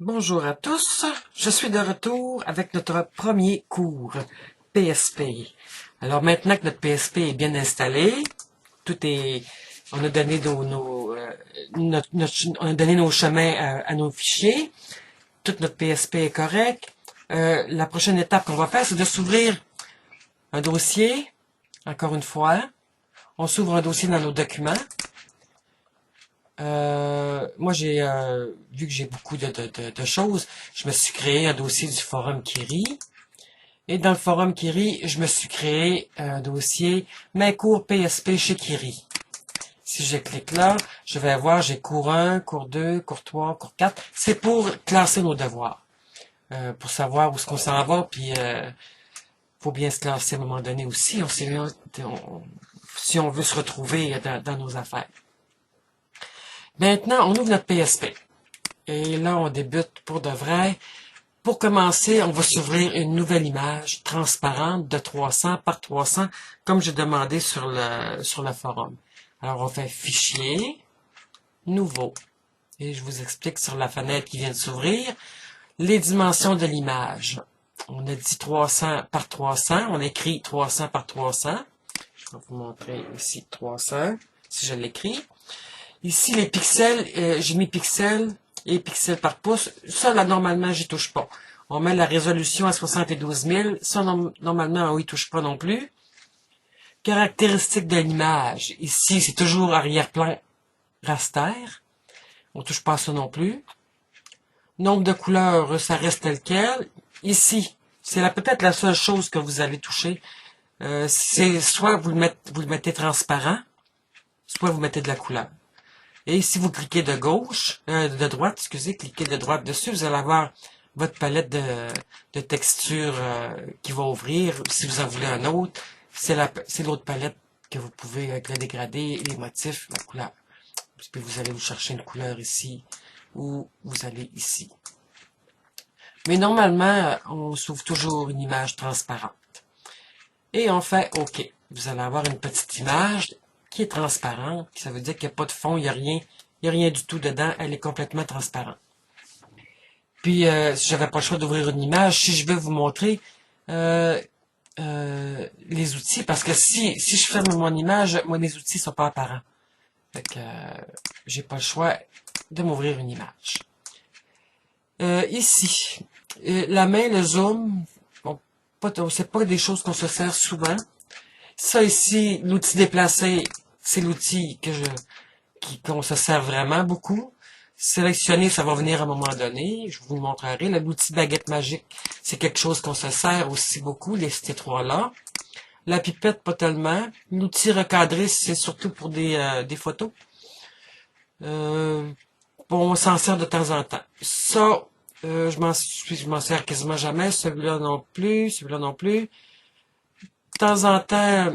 Bonjour à tous, je suis de retour avec notre premier cours PSP. Alors maintenant que notre PSP est bien installé, on a donné on a donné nos chemins à nos fichiers, tout notre PSP est correct. La prochaine étape qu'on va faire, c'est de s'ouvrir un dossier, encore une fois. On s'ouvre un dossier dans nos documents. Moi, vu que j'ai beaucoup de choses, je me suis créé un dossier du forum Kiri. Et dans le forum Kiri, je me suis créé un dossier Mes cours PSP chez Kiri. Si je clique là, je vais avoir, j'ai cours 1, cours 2, cours 3, cours 4. C'est pour classer nos devoirs. Pour savoir où est-ce qu'on s'en va, puis faut bien se classer à un moment donné aussi. Si on veut se retrouver dans nos affaires. Maintenant, on ouvre notre PSP. Et là, on débute pour de vrai. Pour commencer, on va s'ouvrir une nouvelle image transparente de 300 par 300, comme j'ai demandé sur le forum. Alors, on fait Fichier, Nouveau. Et je vous explique sur la fenêtre qui vient de s'ouvrir les dimensions de l'image. On a dit 300 par 300. On écrit 300 par 300. Je vais vous montrer ici 300, si je l'écris. Ici, les pixels, j'ai mis pixels et pixels par pouce. Ça, là, normalement, j'y touche pas. On met la résolution à 72 000. Ça, normalement, on y touche pas non plus. Caractéristiques de l'image. Ici, c'est toujours arrière-plan raster. On touche pas à ça non plus. Nombre de couleurs, ça reste tel quel. Ici, c'est peut-être la seule chose que vous allez toucher. C'est soit vous le mettez transparent, soit vous mettez de la couleur. Et si vous cliquez de droite, cliquez de droite dessus, vous allez avoir votre palette de textures qui va ouvrir. Si vous en voulez un autre, c'est l'autre palette que vous pouvez, avec le dégradé, les motifs, la couleur. Puis vous allez vous chercher une couleur ici, ou vous allez ici. Mais normalement, on s'ouvre toujours une image transparente. Et on fait OK. Vous allez avoir une petite image qui est transparente. Ça veut dire qu'il n'y a pas de fond, il n'y a rien du tout dedans. Elle est complètement transparente. Puis, si j'avais pas le choix d'ouvrir une image, si je veux vous montrer les outils, parce que si je ferme mon image, moi, les outils sont pas apparents. Fait que j'ai pas le choix de m'ouvrir une image. Ici, la main, le zoom, bon, c'est pas des choses qu'on se sert souvent. Ça ici, l'outil déplacé, c'est l'outil qu'on se sert vraiment beaucoup. Sélectionner, ça va venir à un moment donné. Je vous le montrerai. L'outil baguette magique, c'est quelque chose qu'on se sert aussi beaucoup, ces trois-là. La pipette, pas tellement. L'outil recadré, c'est surtout pour des photos. Bon, on s'en sert de temps en temps. Ça, je m'en sers quasiment jamais. Celui-là non plus, celui-là non plus. De temps en temps,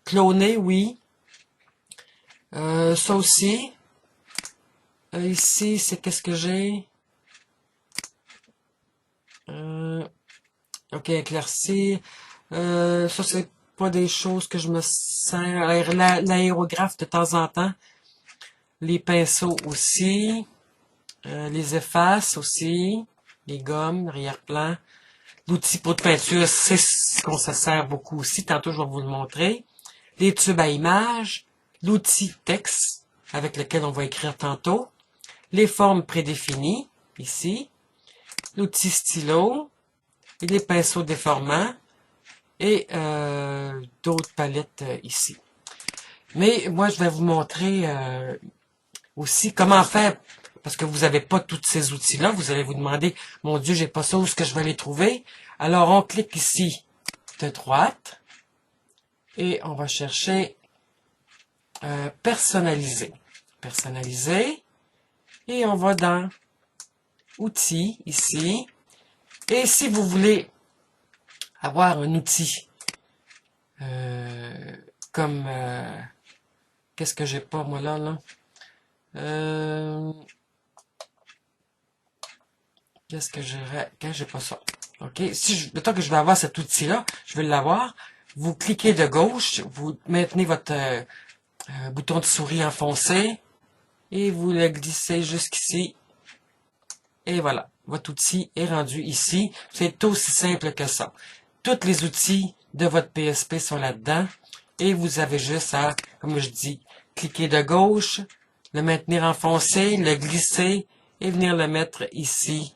cloner, oui. Ça aussi. Ici, c'est qu'est-ce que j'ai? OK, éclaircir. Ça, c'est pas des choses que je me sers. L'aérographe de temps en temps. Les pinceaux aussi. Les effaces aussi. Les gommes, arrière-plan. L'outil pour de peinture, c'est ce qu'on se sert beaucoup aussi. Tantôt, je vais vous le montrer. Les tubes à images. L'outil texte avec lequel on va écrire tantôt. Les formes prédéfinies, ici. L'outil stylo. Et les pinceaux déformants. Et d'autres palettes ici. Mais moi, je vais vous montrer aussi comment faire, parce que vous n'avez pas tous ces outils-là. Vous allez vous demander, mon Dieu, j'ai pas ça, où est-ce que je vais les trouver? Alors, on clique ici de droite et on va chercher personnaliser. Personnaliser. Et on va dans outils, ici. Et si vous voulez avoir un outil comme qu'est-ce que j'ai pas moi là qu'est-ce que j'aurais quand j'ai pas ça, ok, mettons que je vais avoir cet outil là, je vais l'avoir. Vous cliquez de gauche, vous maintenez votre bouton de souris enfoncé et vous le glissez jusqu'ici Et voilà, votre outil est rendu ici. C'est aussi simple que ça. Tous les outils de votre PSP sont là-dedans. Et vous avez juste à, comme je dis, cliquer de gauche, le maintenir enfoncé, le glisser et venir le mettre ici,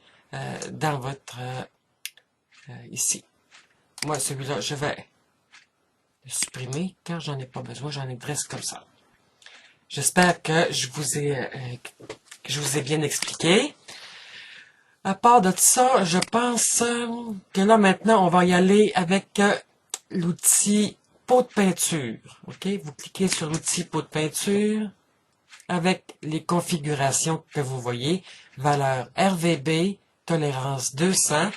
dans votre... ici. Moi, celui-là, je vais le supprimer car j'en ai pas besoin. J'en ai dresse comme ça. J'espère que je vous ai bien expliqué. À part de ça, je pense que là, maintenant, on va y aller avec l'outil pot de peinture. OK? Vous cliquez sur l'outil pot de peinture avec les configurations que vous voyez. Valeur RVB, tolérance 200.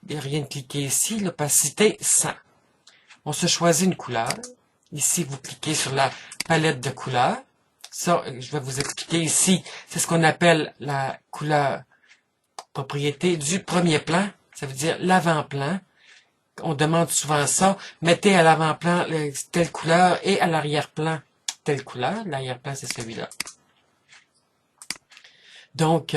Il n'y a rien de cliquer ici. L'opacité 100. On se choisit une couleur. Ici, vous cliquez sur la palette de couleurs. Ça, je vais vous expliquer ici. C'est ce qu'on appelle la couleur propriété du premier plan, ça veut dire l'avant-plan. On demande souvent ça. Mettez à l'avant-plan telle couleur et à l'arrière-plan telle couleur. L'arrière-plan, c'est celui-là. Donc,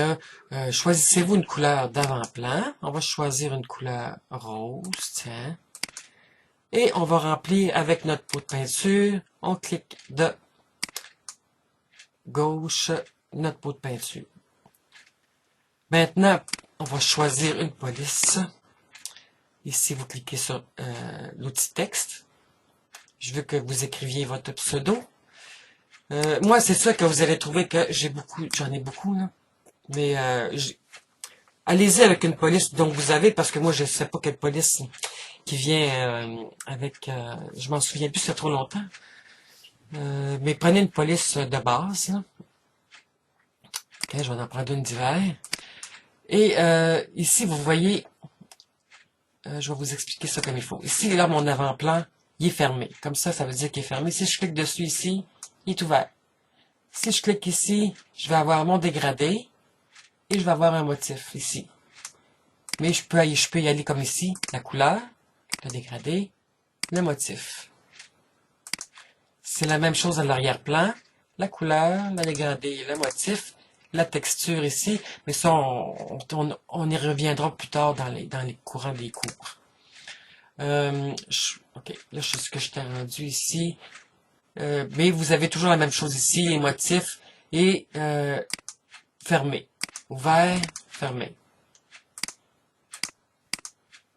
choisissez-vous une couleur d'avant-plan. On va choisir une couleur rose, tiens. Et on va remplir avec notre pot de peinture. On clique de gauche notre pot de peinture. Maintenant, on va choisir une police. Ici, vous cliquez sur l'outil texte. Je veux que vous écriviez votre pseudo. Moi, c'est sûr que vous allez trouver que j'en ai beaucoup, là. Mais allez-y avec une police dont vous avez, parce que moi, je ne sais pas quelle police qui vient avec... je m'en souviens plus, c'est trop longtemps. Mais prenez une police de base, là. Ok, je vais en prendre une d'hiver. Et ici, vous voyez, je vais vous expliquer ça comme il faut. Ici, là, mon avant-plan, il est fermé. Comme ça veut dire qu'il est fermé. Si je clique dessus ici, il est ouvert. Si je clique ici, je vais avoir mon dégradé et je vais avoir un motif ici. Mais je peux y aller comme ici, la couleur, le dégradé, le motif. C'est la même chose à l'arrière-plan, la couleur, le dégradé, le motif. La texture ici, mais ça, on y reviendra plus tard dans les courants des cours. Ok, là, je sais ce que je t'ai rendu ici. Mais vous avez toujours la même chose ici, les motifs, et fermé. Ouvert, fermé.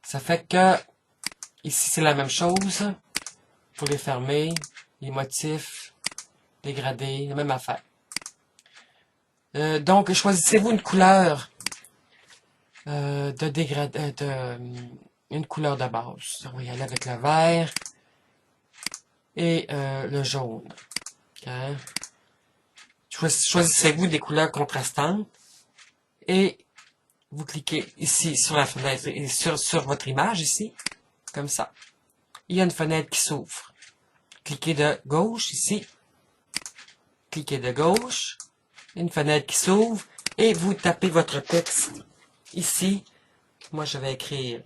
Ça fait que, ici, c'est la même chose. Pour les fermer, les motifs, dégradés, la même affaire. Donc, choisissez-vous une couleur une couleur de base. On va y aller avec le vert et le jaune. Okay. Choisissez-vous des couleurs contrastantes et vous cliquez ici sur la fenêtre et sur votre image ici, comme ça. Il y a une fenêtre qui s'ouvre. Cliquez de gauche ici. Cliquez de gauche. Une fenêtre qui s'ouvre et vous tapez votre texte ici. Moi, je vais écrire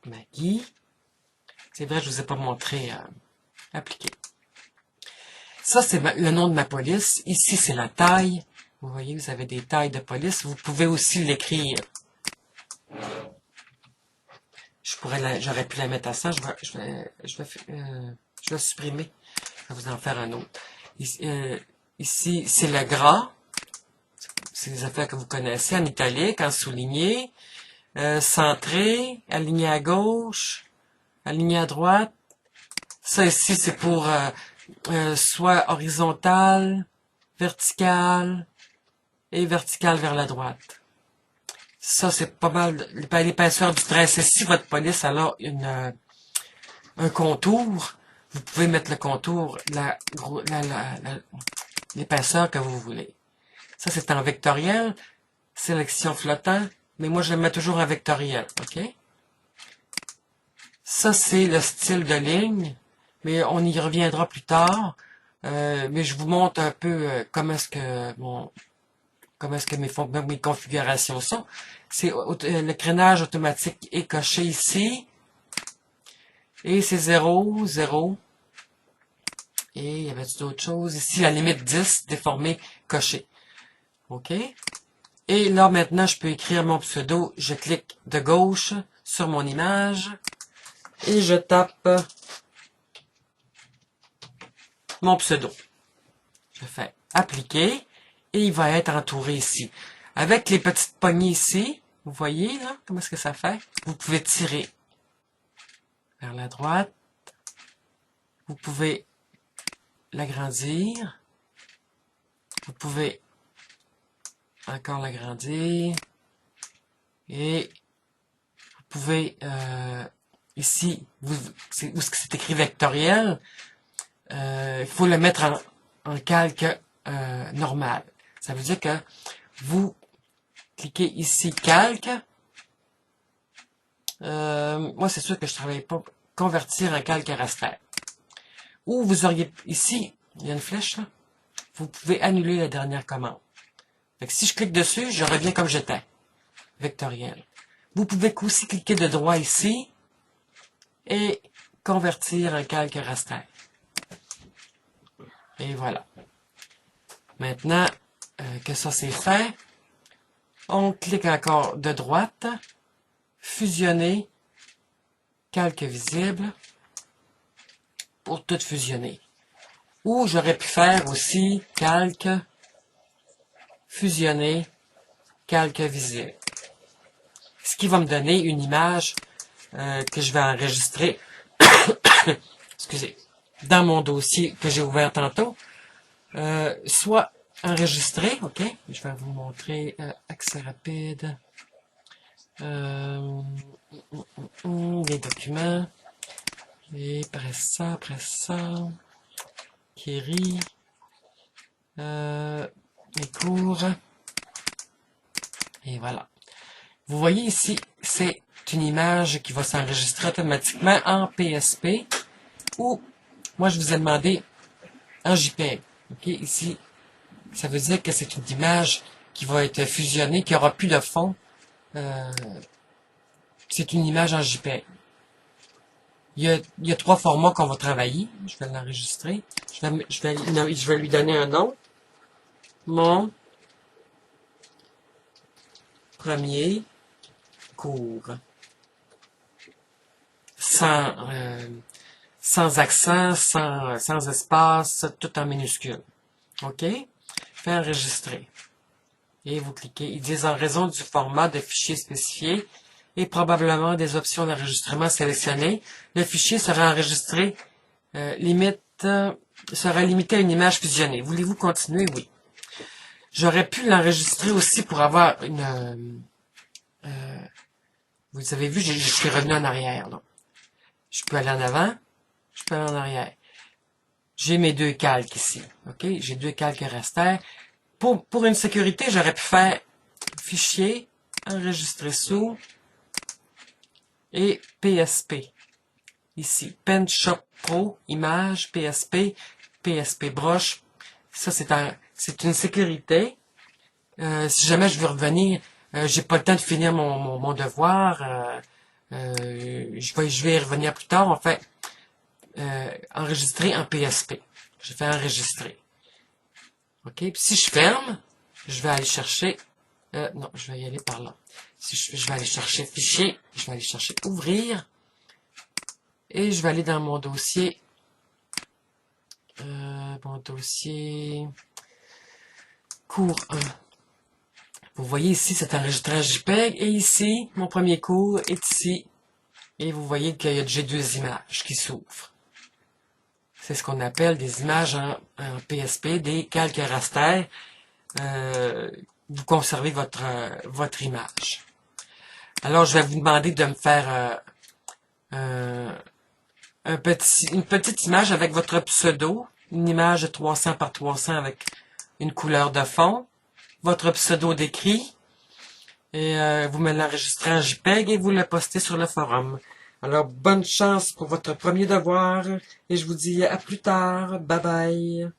Maggie. C'est vrai, je vous ai pas montré appliquer. Ça, c'est le nom de ma police. Ici, c'est la taille. Vous voyez, vous avez des tailles de police. Vous pouvez aussi l'écrire. J'aurais pu la mettre à ça. Je vais supprimer. Je vais vous en faire un autre. Ici, c'est le gras. C'est des affaires que vous connaissez, en italique, en souligné, centré, aligné à gauche, aligné à droite. Ça ici, c'est pour soit horizontal, vertical et vertical vers la droite. Ça, c'est pas mal l'épaisseur du trait. C'est si votre police a un contour, vous pouvez mettre le contour, l'épaisseur que vous voulez. Ça, c'est en vectoriel, sélection flottant, mais moi, je le mets toujours en vectoriel, OK? Ça, c'est le style de ligne, mais on y reviendra plus tard. Mais je vous montre un peu comment est-ce que mes configurations sont. Le crénage automatique est coché ici. Et c'est 0, 0. Et il y avait d'autres choses. Ici, la limite 10, déformée, coché. OK? Et là, maintenant, je peux écrire mon pseudo. Je clique de gauche sur mon image et je tape mon pseudo. Je fais appliquer et il va être entouré ici. Avec les petites poignées ici, vous voyez là, comment est-ce que ça fait? Vous pouvez tirer vers la droite. Vous pouvez l'agrandir. Vous pouvez encore l'agrandir. Et vous pouvez, ici, où c'est écrit vectoriel, il faut le mettre en calque normal. Ça veut dire que vous cliquez ici calque. Moi, c'est sûr que je ne travaille pas convertir en calque raster. Ou vous auriez ici, il y a une flèche là. Vous pouvez annuler la dernière commande. Fait que si je clique dessus, je reviens comme j'étais. Vectoriel. Vous pouvez aussi cliquer de droit ici et convertir en calque raster. Et voilà. Maintenant que ça c'est fait, on clique encore de droite, fusionner, calque visible, pour tout fusionner. Ou j'aurais pu faire aussi calque, fusionner, calque visible. Ce qui va me donner une image que je vais enregistrer excusez, dans mon dossier que j'ai ouvert tantôt. Soit enregistré, ok, je vais vous montrer accès rapide, les documents, et après ça, query, les cours, et voilà. Vous voyez ici, c'est une image qui va s'enregistrer automatiquement en PSP, ou moi je vous ai demandé en JPEG. Ok, ici, ça veut dire que c'est une image qui va être fusionnée, qui n'aura plus de fond. C'est une image en JPEG. Il y a 3 formats qu'on va travailler. Je vais l'enregistrer. Je vais lui donner un nom. Mon premier cours. Sans accent, sans espace, tout en minuscule. OK? Fait enregistrer. Et vous cliquez. Ils disent en raison du format de fichier spécifié et probablement des options d'enregistrement sélectionnées, le fichier sera enregistré, sera limité à une image fusionnée. Voulez-vous continuer? Oui. J'aurais pu l'enregistrer aussi pour avoir une... vous avez vu, je suis revenu en arrière. Là. Je peux aller en avant, je peux aller en arrière. J'ai mes 2 calques ici. OK? J'ai 2 calques raster. Pour une sécurité, j'aurais pu faire fichier, enregistrer sous et PSP. Ici, Pen Shop Pro, image, PSP, PSP Brush. Ça, c'est une sécurité. Si jamais je veux revenir, j'ai pas le temps de finir mon devoir. Je vais y revenir plus tard. En fait, enregistrer en PSP. Je fais enregistrer. OK? Puis si je ferme, je vais aller chercher... non, je vais y aller par là. Si je vais aller chercher fichier, je vais aller chercher ouvrir. Et je vais aller dans mon dossier. Mon dossier cours 1. Vous voyez ici, c'est enregistré en JPEG. Et ici, mon premier cours est ici. Et vous voyez qu'il y a déjà 2 images qui s'ouvrent. C'est ce qu'on appelle des images en PSP, des calques raster. Vous conservez votre image. Alors, je vais vous demander de me faire une petite image avec votre pseudo, une image de 300 par 300 avec une couleur de fond, votre pseudo décrit, et vous me l'enregistrez en JPEG et vous le postez sur le forum. Alors, bonne chance pour votre premier devoir, et je vous dis à plus tard. Bye bye.